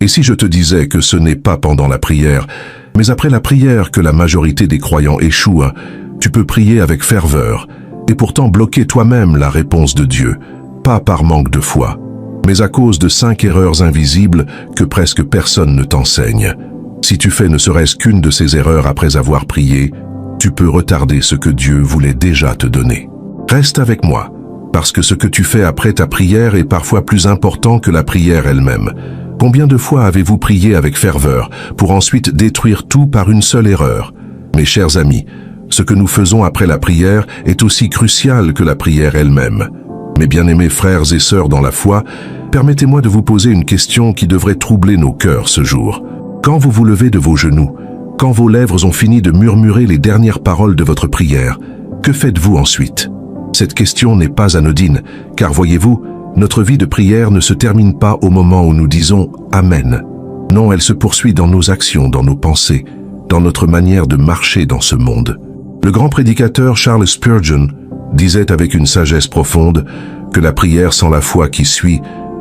Et si je te disais que ce n'est pas pendant la prière, mais après la prière que la majorité des croyants échouent, tu peux prier avec ferveur et pourtant bloquer toi-même la réponse de Dieu, pas par manque de foi, mais à cause de 5 erreurs invisibles que presque personne ne t'enseigne. Si tu fais ne serait-ce qu'une de ces erreurs après avoir prié, tu peux retarder ce que Dieu voulait déjà te donner. Reste avec moi, parce que ce que tu fais après ta prière est parfois plus important que la prière elle-même. Combien de fois avez-vous prié avec ferveur pour ensuite détruire tout par une seule erreur? Mes chers amis, ce que nous faisons après la prière est aussi crucial que la prière elle-même. Mes bien-aimés frères et sœurs dans la foi, permettez-moi de vous poser une question qui devrait troubler nos cœurs ce jour. Quand vous vous levez de vos genoux, quand vos lèvres ont fini de murmurer les dernières paroles de votre prière, que faites-vous ensuite? Cette question n'est pas anodine, car voyez-vous, notre vie de prière ne se termine pas au moment où nous disons « Amen ». Non, elle se poursuit dans nos actions, dans nos pensées, dans notre manière de marcher dans ce monde. Le grand prédicateur Charles Spurgeon disait avec une sagesse profonde que la prière sans la foi qui suit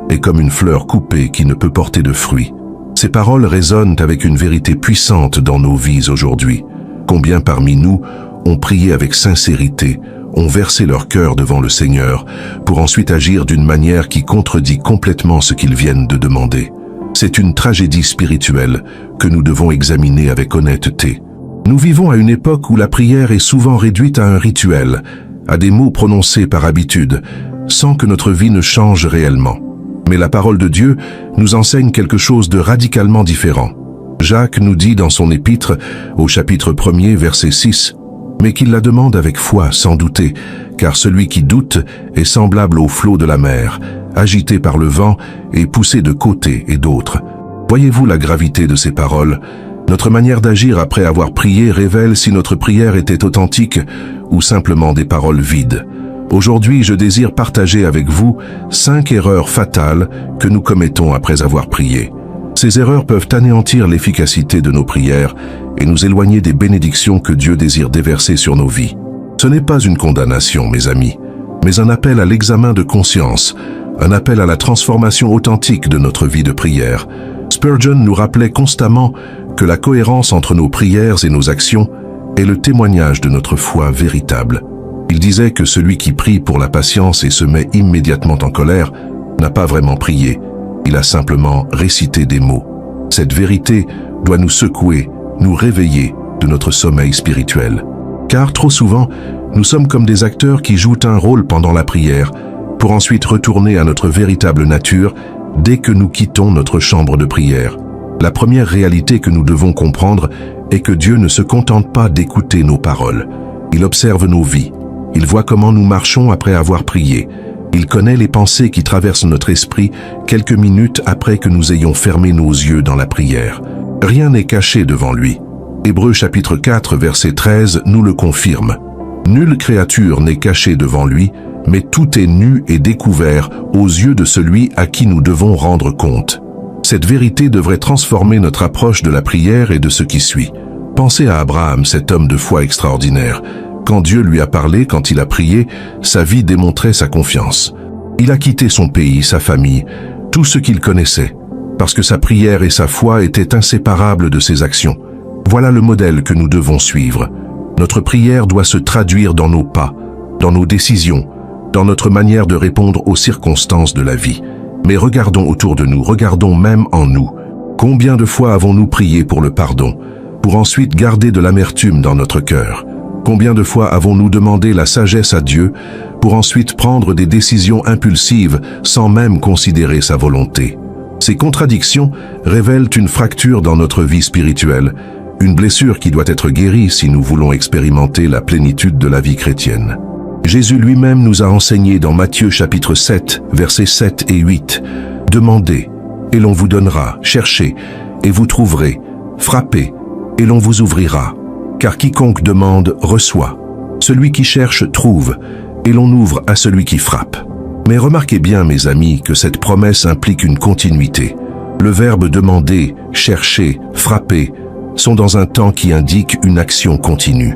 est comme une fleur coupée qui ne peut porter de fruits. Ces paroles résonnent avec une vérité puissante dans nos vies aujourd'hui. Combien parmi nous ont prié avec sincérité, ont versé leur cœur devant le Seigneur pour ensuite agir d'une manière qui contredit complètement ce qu'ils viennent de demander. C'est une tragédie spirituelle que nous devons examiner avec honnêteté. Nous vivons à une époque où la prière est souvent réduite à un rituel, à des mots prononcés par habitude, sans que notre vie ne change réellement. Mais la parole de Dieu nous enseigne quelque chose de radicalement différent. Jacques nous dit dans son épître, au chapitre 1er, verset 6, « Mais qu'il la demande avec foi, sans douter, car celui qui doute est semblable au flot de la mer, agité par le vent et poussé de côté et d'autre. » Voyez-vous la gravité de ces paroles? Notre manière d'agir après avoir prié révèle si notre prière était authentique ou simplement des paroles vides. Aujourd'hui, je désire partager avec vous 5 erreurs fatales que nous commettons après avoir prié. Ces erreurs peuvent anéantir l'efficacité de nos prières et nous éloigner des bénédictions que Dieu désire déverser sur nos vies. Ce n'est pas une condamnation, mes amis, mais un appel à l'examen de conscience, un appel à la transformation authentique de notre vie de prière. Spurgeon nous rappelait constamment que la cohérence entre nos prières et nos actions est le témoignage de notre foi véritable. Il disait que celui qui prie pour la patience et se met immédiatement en colère n'a pas vraiment prié, il a simplement récité des mots. Cette vérité doit nous secouer, nous réveiller de notre sommeil spirituel. Car trop souvent, nous sommes comme des acteurs qui jouent un rôle pendant la prière, pour ensuite retourner à notre véritable nature dès que nous quittons notre chambre de prière. La première réalité que nous devons comprendre est que Dieu ne se contente pas d'écouter nos paroles. Il observe nos vies. Il voit comment nous marchons après avoir prié. Il connaît les pensées qui traversent notre esprit quelques minutes après que nous ayons fermé nos yeux dans la prière. Rien n'est caché devant lui. Hébreux chapitre 4, verset 13 nous le confirme. Nulle créature n'est cachée devant lui, mais tout est nu et découvert aux yeux de celui à qui nous devons rendre compte. Cette vérité devrait transformer notre approche de la prière et de ce qui suit. Pensez à Abraham, cet homme de foi extraordinaire. Quand Dieu lui a parlé, quand il a prié, sa vie démontrait sa confiance. Il a quitté son pays, sa famille, tout ce qu'il connaissait, parce que sa prière et sa foi étaient inséparables de ses actions. Voilà le modèle que nous devons suivre. Notre prière doit se traduire dans nos pas, dans nos décisions, dans notre manière de répondre aux circonstances de la vie. Mais regardons autour de nous, regardons même en nous. Combien de fois avons-nous prié pour le pardon, pour ensuite garder de l'amertume dans notre cœur? Combien de fois avons-nous demandé la sagesse à Dieu pour ensuite prendre des décisions impulsives sans même considérer sa volonté? Ces contradictions révèlent une fracture dans notre vie spirituelle, une blessure qui doit être guérie si nous voulons expérimenter la plénitude de la vie chrétienne. Jésus lui-même nous a enseigné dans Matthieu chapitre 7, versets 7 et 8, « Demandez, et l'on vous donnera, cherchez, et vous trouverez, frappez, et l'on vous ouvrira. Car quiconque demande, reçoit. Celui qui cherche, trouve, et l'on ouvre à celui qui frappe. » Mais remarquez bien, mes amis, que cette promesse implique une continuité. Le verbe demander, chercher, frapper sont dans un temps qui indique une action continue.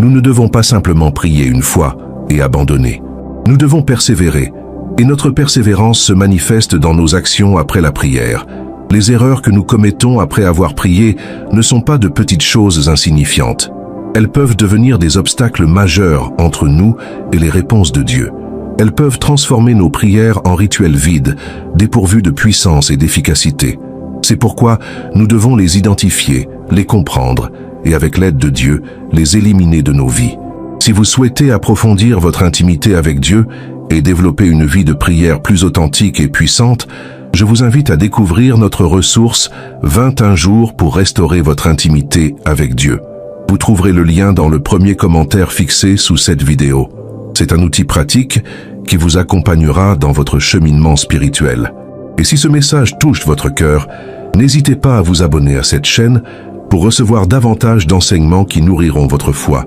Nous ne devons pas simplement prier une fois et abandonner. Nous devons persévérer, et notre persévérance se manifeste dans nos actions après la prière. Les erreurs que nous commettons après avoir prié ne sont pas de petites choses insignifiantes. Elles peuvent devenir des obstacles majeurs entre nous et les réponses de Dieu. Elles peuvent transformer nos prières en rituels vides, dépourvus de puissance et d'efficacité. C'est pourquoi nous devons les identifier, les comprendre et, avec l'aide de Dieu, les éliminer de nos vies. Si vous souhaitez approfondir votre intimité avec Dieu et développer une vie de prière plus authentique et puissante, je vous invite à découvrir notre ressource 21 jours pour restaurer votre intimité avec Dieu. Vous trouverez le lien dans le premier commentaire fixé sous cette vidéo. C'est un outil pratique qui vous accompagnera dans votre cheminement spirituel. Et si ce message touche votre cœur, n'hésitez pas à vous abonner à cette chaîne pour recevoir davantage d'enseignements qui nourriront votre foi.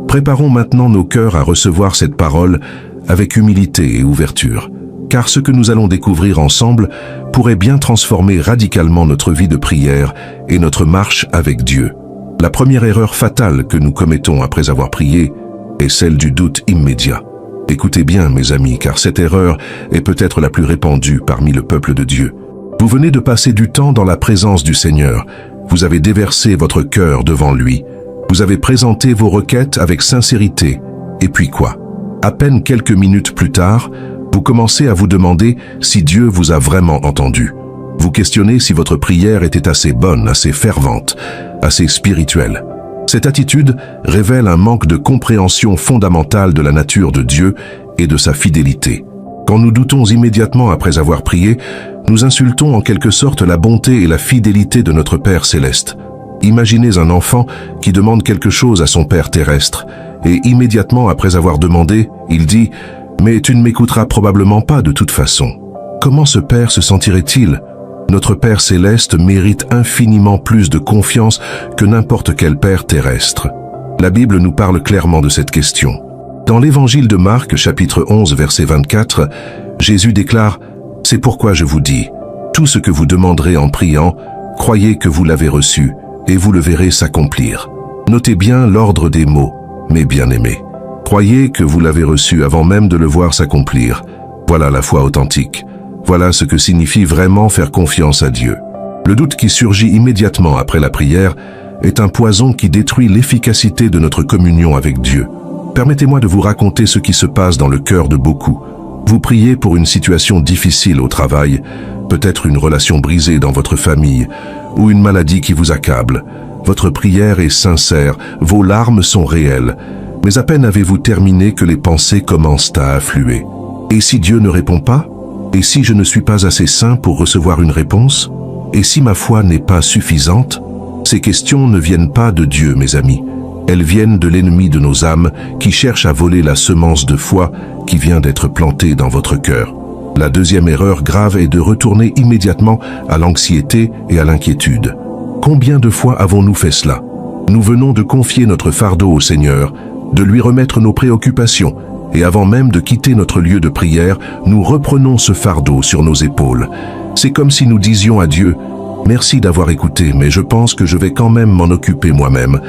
Préparons maintenant nos cœurs à recevoir cette parole avec humilité et ouverture, car ce que nous allons découvrir ensemble pourrait bien transformer radicalement notre vie de prière et notre marche avec Dieu. La première erreur fatale que nous commettons après avoir prié est celle du doute immédiat. Écoutez bien, mes amis, car cette erreur est peut-être la plus répandue parmi le peuple de Dieu. Vous venez de passer du temps dans la présence du Seigneur. Vous avez déversé votre cœur devant lui. Vous avez présenté vos requêtes avec sincérité. Et puis quoi? À peine quelques minutes plus tard, vous commencez à vous demander si Dieu vous a vraiment entendu. Vous questionnez si votre prière était assez bonne, assez fervente, assez spirituelle. Cette attitude révèle un manque de compréhension fondamentale de la nature de Dieu et de sa fidélité. Quand nous doutons immédiatement après avoir prié, nous insultons en quelque sorte la bonté et la fidélité de notre Père céleste. Imaginez un enfant qui demande quelque chose à son Père terrestre, et immédiatement après avoir demandé, il dit « Mais tu ne m'écouteras probablement pas de toute façon. » Comment ce Père se sentirait-il ? Notre Père céleste mérite infiniment plus de confiance que n'importe quel Père terrestre. La Bible nous parle clairement de cette question. Dans l'Évangile de Marc, chapitre 11, verset 24, Jésus déclare « C'est pourquoi je vous dis, tout ce que vous demanderez en priant, croyez que vous l'avez reçu, et vous le verrez s'accomplir. » Notez bien l'ordre des mots, mes bien-aimés. Croyez que vous l'avez reçu avant même de le voir s'accomplir. Voilà la foi authentique. Voilà ce que signifie vraiment faire confiance à Dieu. Le doute qui surgit immédiatement après la prière est un poison qui détruit l'efficacité de notre communion avec Dieu. Permettez-moi de vous raconter ce qui se passe dans le cœur de beaucoup. Vous priez pour une situation difficile au travail, peut-être une relation brisée dans votre famille, ou une maladie qui vous accable. Votre prière est sincère, vos larmes sont réelles, mais à peine avez-vous terminé que les pensées commencent à affluer. Et si Dieu ne répond pas ? Et si je ne suis pas assez saint pour recevoir une réponse? Et si ma foi n'est pas suffisante? Ces questions ne viennent pas de Dieu, mes amis. Elles viennent de l'ennemi de nos âmes qui cherche à voler la semence de foi qui vient d'être plantée dans votre cœur. La deuxième erreur grave est de retourner immédiatement à l'anxiété et à l'inquiétude. Combien de fois avons-nous fait cela? Nous venons de confier notre fardeau au Seigneur, de lui remettre nos préoccupations, et avant même de quitter notre lieu de prière, nous reprenons ce fardeau sur nos épaules. C'est comme si nous disions à Dieu « Merci d'avoir écouté, mais je pense que je vais quand même m'en occuper moi-même,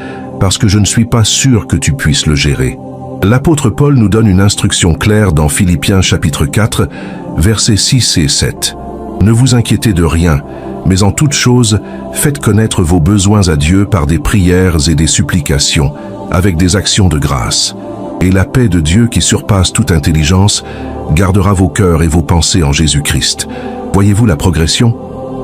parce que je ne suis pas sûr que tu puisses le gérer. » L'apôtre Paul nous donne une instruction claire dans Philippiens chapitre 4, versets 6 et 7. « Ne vous inquiétez de rien, mais en toute chose, faites connaître vos besoins à Dieu par des prières et des supplications, avec des actions de grâce. Et la paix de Dieu qui surpasse toute intelligence gardera vos cœurs et vos pensées en Jésus-Christ. » Voyez-vous la progression?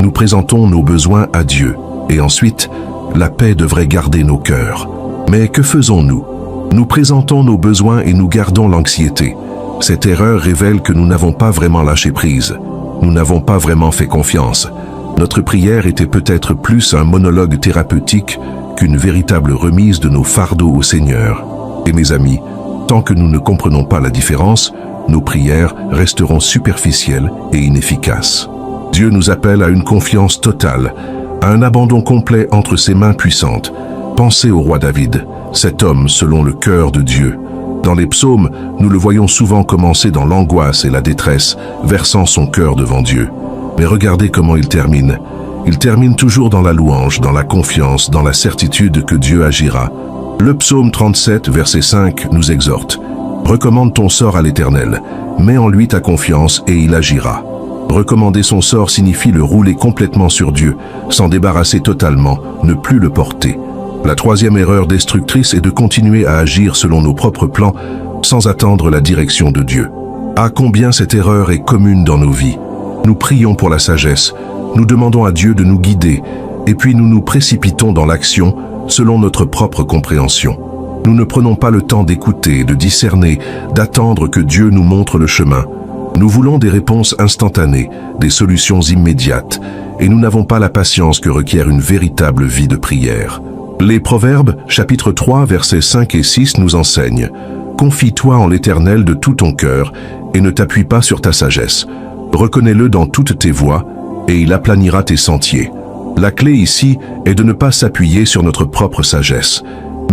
Nous présentons nos besoins à Dieu, et ensuite, la paix devrait garder nos cœurs. Mais que faisons-nous? Nous présentons nos besoins et nous gardons l'anxiété. Cette erreur révèle que nous n'avons pas vraiment lâché prise. Nous n'avons pas vraiment fait confiance. Notre prière était peut-être plus un monologue thérapeutique qu'une véritable remise de nos fardeaux au Seigneur. Et mes amis, tant que nous ne comprenons pas la différence, nos prières resteront superficielles et inefficaces. Dieu nous appelle à une confiance totale, à un abandon complet entre ses mains puissantes. Pensez au roi David, cet homme selon le cœur de Dieu. Dans les psaumes, nous le voyons souvent commencer dans l'angoisse et la détresse, versant son cœur devant Dieu. Mais regardez comment il termine. Il termine toujours dans la louange, dans la confiance, dans la certitude que Dieu agira. Le psaume 37, verset 5, nous exhorte. « Recommande ton sort à l'Éternel, mets en lui ta confiance et il agira. Recommander son sort signifie le rouler complètement sur Dieu, s'en débarrasser totalement, ne plus le porter. La troisième erreur destructrice est de continuer à agir selon nos propres plans, sans attendre la direction de Dieu. Ah, combien cette erreur est commune dans nos vies. Nous prions pour la sagesse, nous demandons à Dieu de nous guider, et puis nous nous précipitons dans l'action selon notre propre compréhension. Nous ne prenons pas le temps d'écouter, de discerner, d'attendre que Dieu nous montre le chemin. Nous voulons des réponses instantanées, des solutions immédiates, et nous n'avons pas la patience que requiert une véritable vie de prière. Les Proverbes, chapitre 3, versets 5 et 6 nous enseignent « Confie-toi en l'Éternel de tout ton cœur, et ne t'appuie pas sur ta sagesse. Reconnais-le dans toutes tes voies, et il aplanira tes sentiers. » La clé ici est de ne pas s'appuyer sur notre propre sagesse.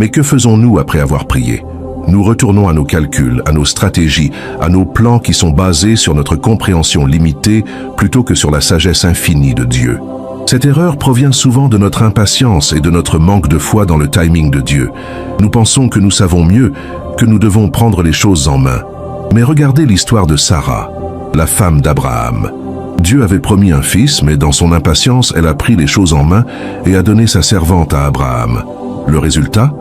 Mais que faisons-nous après avoir prié ? Nous retournons à nos calculs, à nos stratégies, à nos plans qui sont basés sur notre compréhension limitée plutôt que sur la sagesse infinie de Dieu. Cette erreur provient souvent de notre impatience et de notre manque de foi dans le timing de Dieu. Nous pensons que nous savons mieux, que nous devons prendre les choses en main. Mais regardez l'histoire de Sarah, la femme d'Abraham. Dieu avait promis un fils, mais dans son impatience, elle a pris les choses en main et a donné sa servante à Abraham. Le résultat ?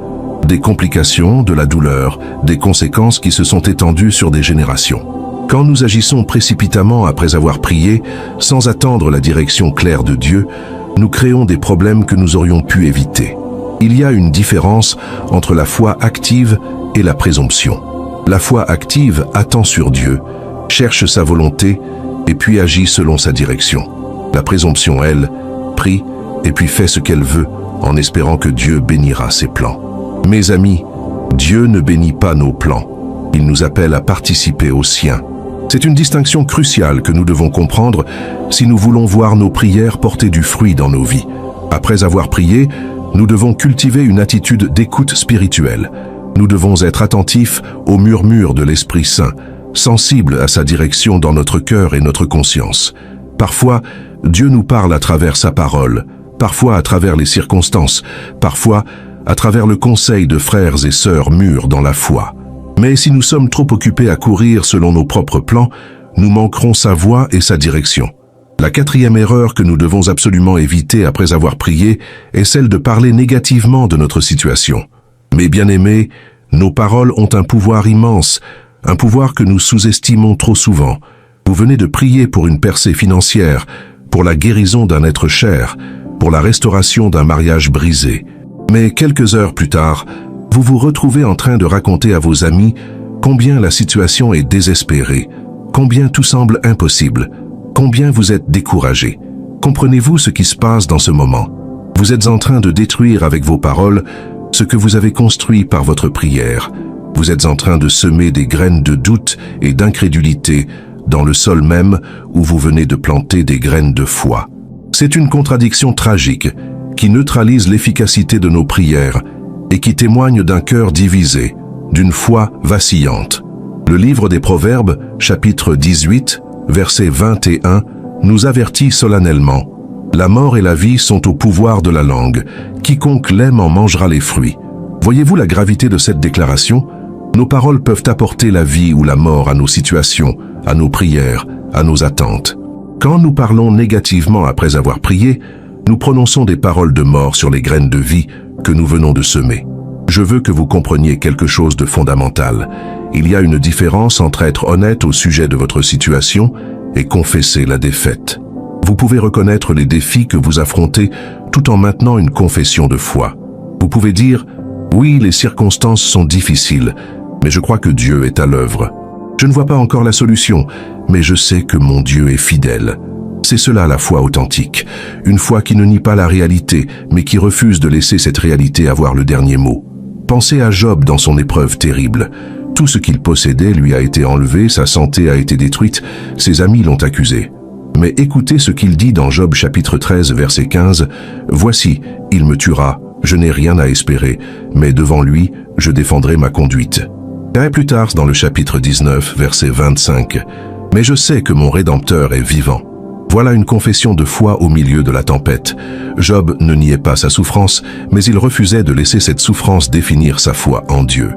Des complications, de la douleur, des conséquences qui se sont étendues sur des générations. Quand nous agissons précipitamment après avoir prié, sans attendre la direction claire de Dieu, nous créons des problèmes que nous aurions pu éviter. Il y a une différence entre la foi active et la présomption. La foi active attend sur Dieu, cherche sa volonté et puis agit selon sa direction. La présomption, elle, prie et puis fait ce qu'elle veut en espérant que Dieu bénira ses plans. Mes amis, Dieu ne bénit pas nos plans. Il nous appelle à participer aux siens. C'est une distinction cruciale que nous devons comprendre si nous voulons voir nos prières porter du fruit dans nos vies. Après avoir prié, nous devons cultiver une attitude d'écoute spirituelle. Nous devons être attentifs aux murmures de l'Esprit Saint, sensibles à sa direction dans notre cœur et notre conscience. Parfois, Dieu nous parle à travers sa parole, parfois à travers les circonstances, parfois à travers le conseil de frères et sœurs mûrs dans la foi. Mais si nous sommes trop occupés à courir selon nos propres plans, nous manquerons sa voix et sa direction. La quatrième erreur que nous devons absolument éviter après avoir prié est celle de parler négativement de notre situation. Mes bien-aimés, nos paroles ont un pouvoir immense, un pouvoir que nous sous-estimons trop souvent. Vous venez de prier pour une percée financière, pour la guérison d'un être cher, pour la restauration d'un mariage brisé. Mais quelques heures plus tard, vous vous retrouvez en train de raconter à vos amis combien la situation est désespérée, combien tout semble impossible, combien vous êtes découragé. Comprenez-vous ce qui se passe dans ce moment? Vous êtes en train de détruire avec vos paroles ce que vous avez construit par votre prière. Vous êtes en train de semer des graines de doute et d'incrédulité dans le sol même où vous venez de planter des graines de foi. C'est une contradiction tragique qui neutralise l'efficacité de nos prières et qui témoigne d'un cœur divisé, d'une foi vacillante. Le livre des Proverbes, chapitre 18, verset 21, nous avertit solennellement. La mort et la vie sont au pouvoir de la langue. Quiconque l'aime en mangera les fruits. Voyez-vous la gravité de cette déclaration? Nos paroles peuvent apporter la vie ou la mort à nos situations, à nos prières, à nos attentes. Quand nous parlons négativement après avoir prié, nous prononçons des paroles de mort sur les graines de vie que nous venons de semer. Je veux que vous compreniez quelque chose de fondamental. Il y a une différence entre être honnête au sujet de votre situation et confesser la défaite. Vous pouvez reconnaître les défis que vous affrontez tout en maintenant une confession de foi. Vous pouvez dire « Oui, les circonstances sont difficiles, mais je crois que Dieu est à l'œuvre. Je ne vois pas encore la solution, mais je sais que mon Dieu est fidèle. » C'est cela la foi authentique, une foi qui ne nie pas la réalité, mais qui refuse de laisser cette réalité avoir le dernier mot. Pensez à Job dans son épreuve terrible. Tout ce qu'il possédait lui a été enlevé, sa santé a été détruite, ses amis l'ont accusé. Mais écoutez ce qu'il dit dans Job chapitre 13, verset 15. « Voici, il me tuera, je n'ai rien à espérer, mais devant lui, je défendrai ma conduite. » Et plus tard dans le chapitre 19, verset 25. « Mais je sais que mon Rédempteur est vivant. » Voilà une confession de foi au milieu de la tempête. Job ne niait pas sa souffrance, mais il refusait de laisser cette souffrance définir sa foi en Dieu.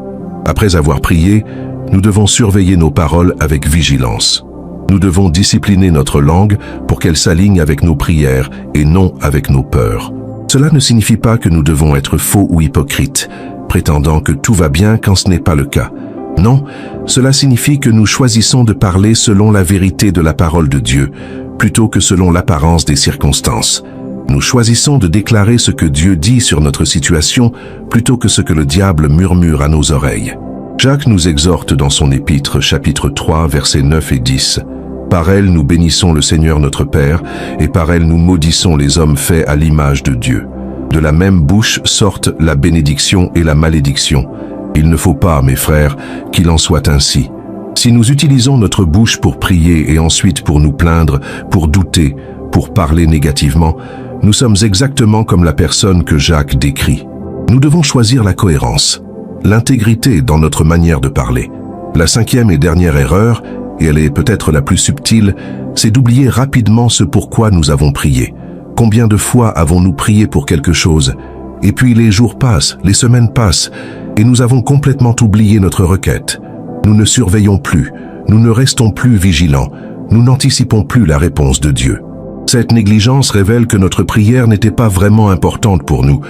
Après avoir prié, nous devons surveiller nos paroles avec vigilance. Nous devons discipliner notre langue pour qu'elle s'aligne avec nos prières et non avec nos peurs. Cela ne signifie pas que nous devons être faux ou hypocrites, prétendant que tout va bien quand ce n'est pas le cas. Non, cela signifie que nous choisissons de parler selon la vérité de la parole de Dieu, plutôt que selon l'apparence des circonstances. Nous choisissons de déclarer ce que Dieu dit sur notre situation, plutôt que ce que le diable murmure à nos oreilles. Jacques nous exhorte dans son épître, chapitre 3, versets 9 et 10. « Par elle nous bénissons le Seigneur notre Père, et par elle nous maudissons les hommes faits à l'image de Dieu. De la même bouche sortent la bénédiction et la malédiction. Il ne faut pas, mes frères, qu'il en soit ainsi. Si nous utilisons notre bouche pour prier et ensuite pour nous plaindre, pour douter, pour parler négativement, nous sommes exactement comme la personne que Jacques décrit. Nous devons choisir la cohérence, l'intégrité dans notre manière de parler. La cinquième et dernière erreur, et elle est peut-être la plus subtile, c'est d'oublier rapidement ce pourquoi nous avons prié. Combien de fois avons-nous prié pour quelque chose? Et puis les jours passent, les semaines passent, et nous avons complètement oublié notre requête. Nous ne surveillons plus, nous ne restons plus vigilants, nous n'anticipons plus la réponse de Dieu. Cette négligence révèle que notre prière n'était pas vraiment importante pour nous,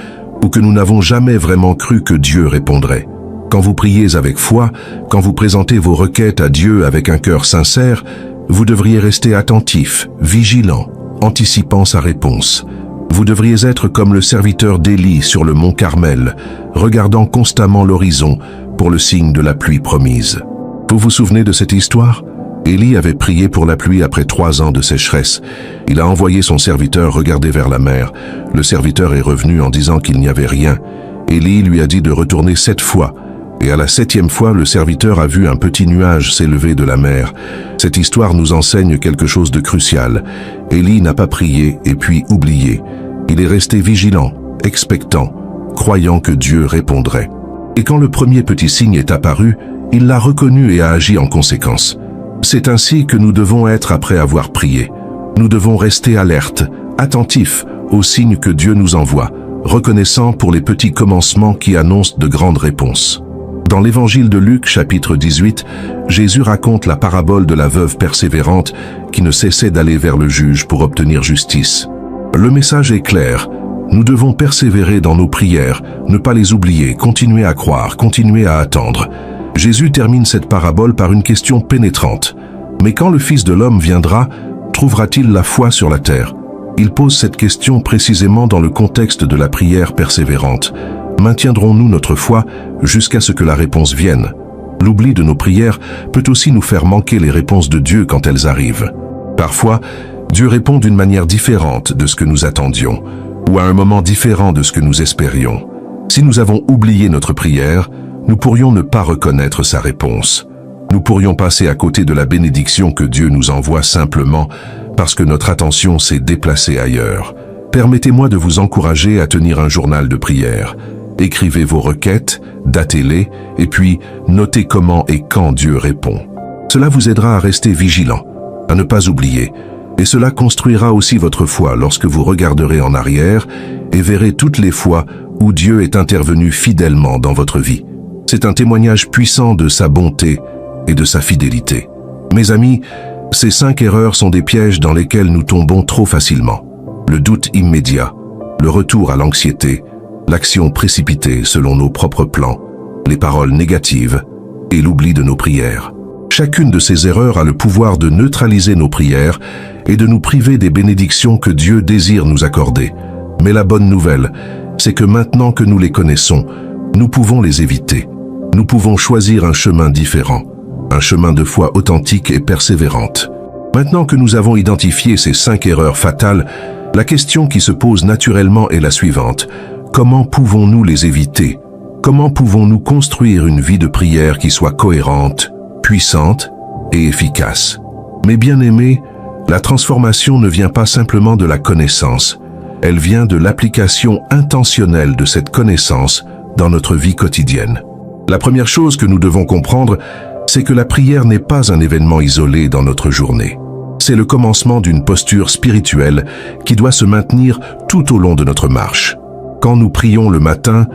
ou que nous n'avons jamais vraiment cru que Dieu répondrait. Quand vous priez avec foi, quand vous présentez vos requêtes à Dieu avec un cœur sincère, vous devriez rester attentif, vigilant, anticipant sa réponse. Vous devriez être comme le serviteur d'Élie sur le mont Carmel, regardant constamment l'horizon pour le signe de la pluie promise. Vous vous souvenez de cette histoire? Élie avait prié pour la pluie après 3 ans de sécheresse. Il a envoyé son serviteur regarder vers la mer. Le serviteur est revenu en disant qu'il n'y avait rien. Élie lui a dit de retourner 7 fois. Et à la 7e fois, le serviteur a vu un petit nuage s'élever de la mer. Cette histoire nous enseigne quelque chose de crucial. Élie n'a pas prié et puis oublié. Il est resté vigilant, expectant, croyant que Dieu répondrait. Et quand le premier petit signe est apparu, il l'a reconnu et a agi en conséquence. C'est ainsi que nous devons être après avoir prié. Nous devons rester alertes, attentifs aux signes que Dieu nous envoie, reconnaissants pour les petits commencements qui annoncent de grandes réponses. Dans l'évangile de Luc, chapitre 18, Jésus raconte la parabole de la veuve persévérante qui ne cessait d'aller vers le juge pour obtenir justice. Le message est clair. Nous devons persévérer dans nos prières, ne pas les oublier, continuer à croire, continuer à attendre. Jésus termine cette parabole par une question pénétrante. Mais quand le Fils de l'homme viendra, trouvera-t-il la foi sur la terre? Il pose cette question précisément dans le contexte de la prière persévérante. Maintiendrons-nous notre foi jusqu'à ce que la réponse vienne? L'oubli de nos prières peut aussi nous faire manquer les réponses de Dieu quand elles arrivent. Parfois, Dieu répond d'une manière différente de ce que nous attendions, ou à un moment différent de ce que nous espérions. Si nous avons oublié notre prière, nous pourrions ne pas reconnaître sa réponse. Nous pourrions passer à côté de la bénédiction que Dieu nous envoie simplement parce que notre attention s'est déplacée ailleurs. Permettez-moi de vous encourager à tenir un journal de prière. Écrivez vos requêtes, datez-les, et puis notez comment et quand Dieu répond. Cela vous aidera à rester vigilant, à ne pas oublier, et cela construira aussi votre foi lorsque vous regarderez en arrière et verrez toutes les fois où Dieu est intervenu fidèlement dans votre vie. C'est un témoignage puissant de sa bonté et de sa fidélité. Mes amis, ces 5 erreurs sont des pièges dans lesquels nous tombons trop facilement. Le doute immédiat, le retour à l'anxiété, l'action précipitée selon nos propres plans, les paroles négatives et l'oubli de nos prières. Chacune de ces erreurs a le pouvoir de neutraliser nos prières et de nous priver des bénédictions que Dieu désire nous accorder. Mais la bonne nouvelle, c'est que maintenant que nous les connaissons, nous pouvons les éviter. Nous pouvons choisir un chemin différent, un chemin de foi authentique et persévérante. Maintenant que nous avons identifié ces 5 erreurs fatales, la question qui se pose naturellement est la suivante. Comment pouvons-nous les éviter? Comment pouvons-nous construire une vie de prière qui soit cohérente, puissante et efficace? Mes bien-aimés, la transformation ne vient pas simplement de la connaissance. Elle vient de l'application intentionnelle de cette connaissance dans notre vie quotidienne. La première chose que nous devons comprendre, c'est que la prière n'est pas un événement isolé dans notre journée. C'est le commencement d'une posture spirituelle qui doit se maintenir tout au long de notre marche. Quand nous prions le matin,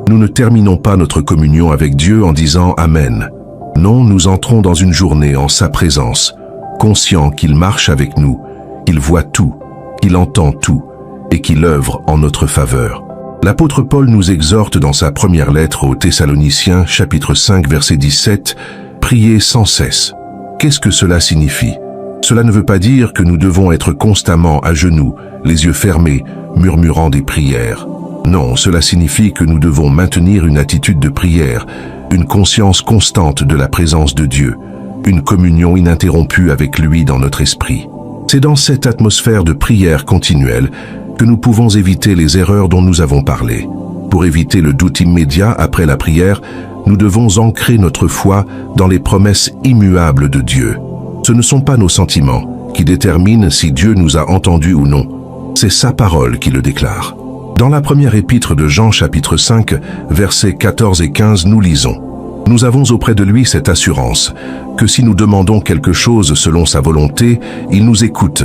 nous ne terminons pas notre communion avec Dieu en disant « Amen ». Non, nous entrons dans une journée en sa présence, conscient qu'il marche avec nous, qu'il voit tout, qu'il entend tout et qu'il œuvre en notre faveur. L'apôtre Paul nous exhorte dans sa première lettre aux Thessaloniciens, chapitre 5, verset 17, « Priez sans cesse ». Qu'est-ce que cela signifie? Cela ne veut pas dire que nous devons être constamment à genoux, les yeux fermés, murmurant des prières. Non, cela signifie que nous devons maintenir une attitude de prière, une conscience constante de la présence de Dieu, une communion ininterrompue avec lui dans notre esprit. C'est dans cette atmosphère de prière continuelle que nous pouvons éviter les erreurs dont nous avons parlé. Pour éviter le doute immédiat après la prière, nous devons ancrer notre foi dans les promesses immuables de Dieu. Ce ne sont pas nos sentiments qui déterminent si Dieu nous a entendus ou non. C'est sa parole qui le déclare. Dans la première épître de Jean chapitre 5, versets 14 et 15, nous lisons « Nous avons auprès de lui cette assurance, que si nous demandons quelque chose selon sa volonté, il nous écoute.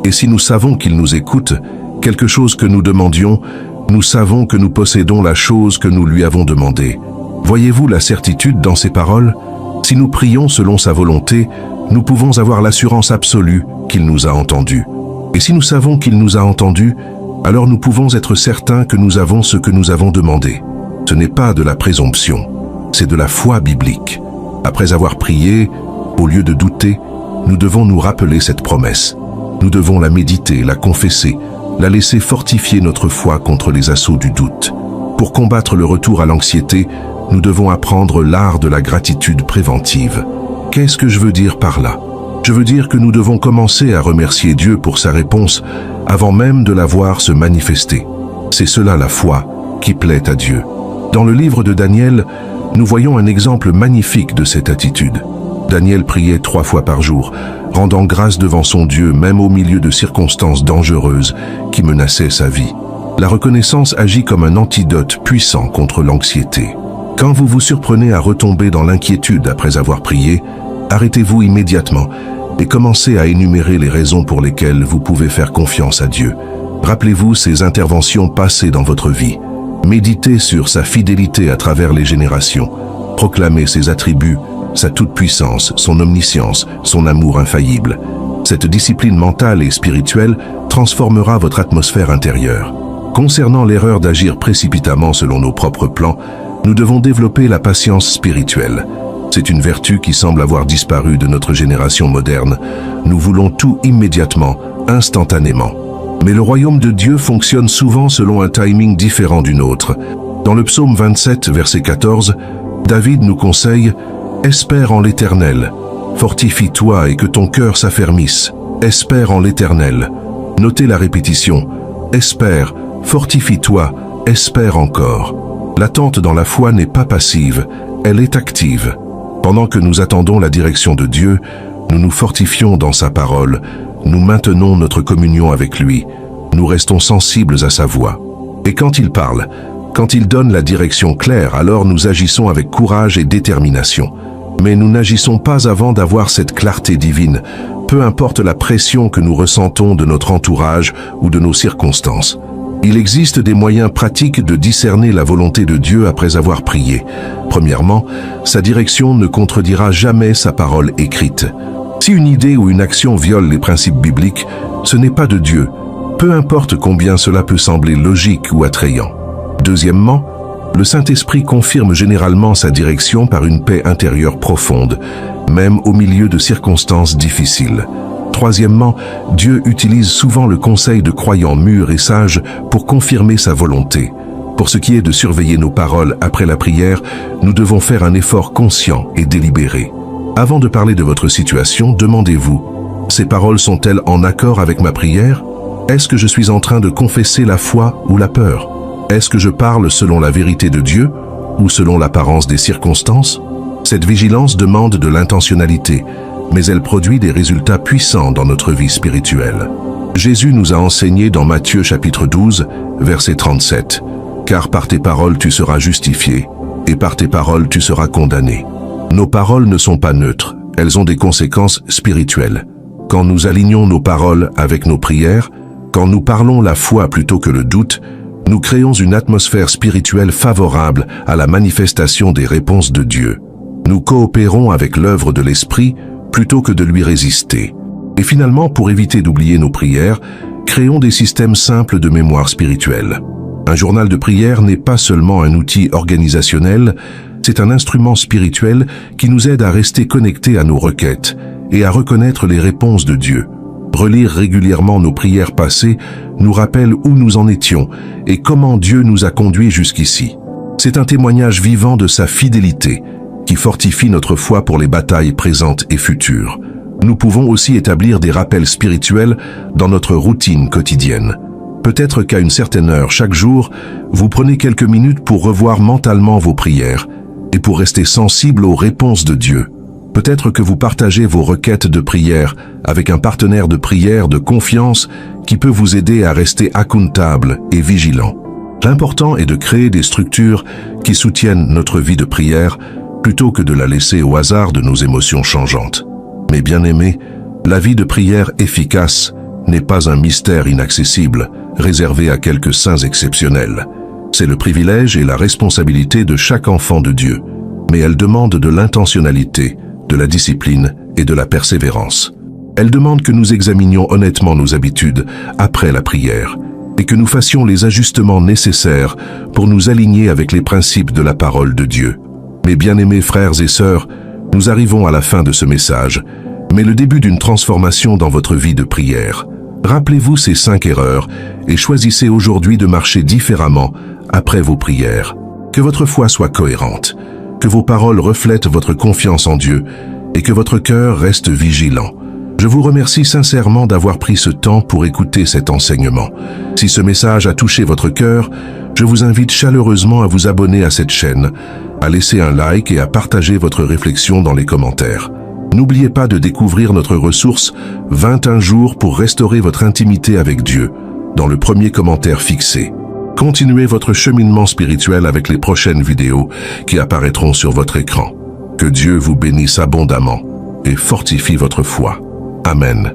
Et si nous savons qu'il nous écoute, quelque chose que nous demandions, nous savons que nous possédons la chose que nous lui avons demandée. » Voyez-vous la certitude dans ces paroles? Si nous prions selon sa volonté, nous pouvons avoir l'assurance absolue qu'il nous a entendus. Et si nous savons qu'il nous a entendus, alors nous pouvons être certains que nous avons ce que nous avons demandé. Ce n'est pas de la présomption, c'est de la foi biblique. Après avoir prié, au lieu de douter, nous devons nous rappeler cette promesse. Nous devons la méditer, la confesser, la laisser fortifier notre foi contre les assauts du doute. Pour combattre le retour à l'anxiété, nous devons apprendre l'art de la gratitude préventive. Qu'est-ce que je veux dire par là? Je veux dire que nous devons commencer à remercier Dieu pour sa réponse avant même de la voir se manifester. C'est cela la foi qui plaît à Dieu. Dans le livre de Daniel, nous voyons un exemple magnifique de cette attitude. Daniel priait 3 fois par jour, rendant grâce devant son Dieu même au milieu de circonstances dangereuses qui menaçaient sa vie. La reconnaissance agit comme un antidote puissant contre l'anxiété. Quand vous vous surprenez à retomber dans l'inquiétude après avoir prié, arrêtez-vous immédiatement et commencez à énumérer les raisons pour lesquelles vous pouvez faire confiance à Dieu. Rappelez-vous ses interventions passées dans votre vie. Méditez sur sa fidélité à travers les générations. Proclamez ses attributs, sa toute-puissance, son omniscience, son amour infaillible. Cette discipline mentale et spirituelle transformera votre atmosphère intérieure. Concernant l'erreur d'agir précipitamment selon nos propres plans, nous devons développer la patience spirituelle. C'est une vertu qui semble avoir disparu de notre génération moderne. Nous voulons tout immédiatement, instantanément. Mais le royaume de Dieu fonctionne souvent selon un timing différent du nôtre. Dans le psaume 27, verset 14, David nous conseille « Espère en l'Éternel, fortifie-toi et que ton cœur s'affermisse. Espère en l'Éternel. » Notez la répétition « Espère, fortifie-toi, espère encore. » L'attente dans la foi n'est pas passive, elle est active. Pendant que nous attendons la direction de Dieu, nous nous fortifions dans sa parole, nous maintenons notre communion avec lui, nous restons sensibles à sa voix. Et quand il parle, quand il donne la direction claire, alors nous agissons avec courage et détermination. Mais nous n'agissons pas avant d'avoir cette clarté divine, peu importe la pression que nous ressentons de notre entourage ou de nos circonstances. Il existe des moyens pratiques de discerner la volonté de Dieu après avoir prié. Premièrement, sa direction ne contredira jamais sa parole écrite. Si une idée ou une action viole les principes bibliques, ce n'est pas de Dieu, peu importe combien cela peut sembler logique ou attrayant. Deuxièmement, le Saint-Esprit confirme généralement sa direction par une paix intérieure profonde, même au milieu de circonstances difficiles. Troisièmement, Dieu utilise souvent le conseil de croyants mûrs et sages pour confirmer sa volonté. Pour ce qui est de surveiller nos paroles après la prière, nous devons faire un effort conscient et délibéré. Avant de parler de votre situation, demandez-vous, ces paroles sont-elles en accord avec ma prière? Est-ce que je suis en train de confesser la foi ou la peur? Est-ce que je parle selon la vérité de Dieu ou selon l'apparence des circonstances? Cette vigilance demande de l'intentionnalité, mais elle produit des résultats puissants dans notre vie spirituelle. Jésus nous a enseigné dans Matthieu chapitre 12, verset 37, « Car par tes paroles tu seras justifié, et par tes paroles tu seras condamné. » Nos paroles ne sont pas neutres, elles ont des conséquences spirituelles. Quand nous alignons nos paroles avec nos prières, quand nous parlons la foi plutôt que le doute, nous créons une atmosphère spirituelle favorable à la manifestation des réponses de Dieu. Nous coopérons avec l'œuvre de l'Esprit plutôt que de lui résister. Et finalement, pour éviter d'oublier nos prières, créons des systèmes simples de mémoire spirituelle. Un journal de prière n'est pas seulement un outil organisationnel, c'est un instrument spirituel qui nous aide à rester connectés à nos requêtes et à reconnaître les réponses de Dieu. Relire régulièrement nos prières passées nous rappelle où nous en étions et comment Dieu nous a conduits jusqu'ici. C'est un témoignage vivant de sa fidélité qui fortifie notre foi pour les batailles présentes et futures. Nous pouvons aussi établir des rappels spirituels dans notre routine quotidienne. Peut-être qu'à une certaine heure chaque jour, vous prenez quelques minutes pour revoir mentalement vos prières et pour rester sensible aux réponses de Dieu. Peut-être que vous partagez vos requêtes de prière avec un partenaire de prière de confiance qui peut vous aider à rester accountable et vigilant. L'important est de créer des structures qui soutiennent notre vie de prière plutôt que de la laisser au hasard de nos émotions changeantes. Mais bien aimés, la vie de prière efficace n'est pas un mystère inaccessible, réservé à quelques saints exceptionnels. C'est le privilège et la responsabilité de chaque enfant de Dieu, mais elle demande de l'intentionnalité, de la discipline et de la persévérance. Elle demande que nous examinions honnêtement nos habitudes après la prière et que nous fassions les ajustements nécessaires pour nous aligner avec les principes de la parole de Dieu. Mes bien-aimés frères et sœurs, nous arrivons à la fin de ce message, mais le début d'une transformation dans votre vie de prière. Rappelez-vous ces 5 erreurs et choisissez aujourd'hui de marcher différemment après vos prières. Que votre foi soit cohérente, que vos paroles reflètent votre confiance en Dieu et que votre cœur reste vigilant. Je vous remercie sincèrement d'avoir pris ce temps pour écouter cet enseignement. Si ce message a touché votre cœur, je vous invite chaleureusement à vous abonner à cette chaîne, à laisser un like et à partager votre réflexion dans les commentaires. N'oubliez pas de découvrir notre ressource 21 jours pour restaurer votre intimité avec Dieu dans le premier commentaire fixé. Continuez votre cheminement spirituel avec les prochaines vidéos qui apparaîtront sur votre écran. Que Dieu vous bénisse abondamment et fortifie votre foi. Amen.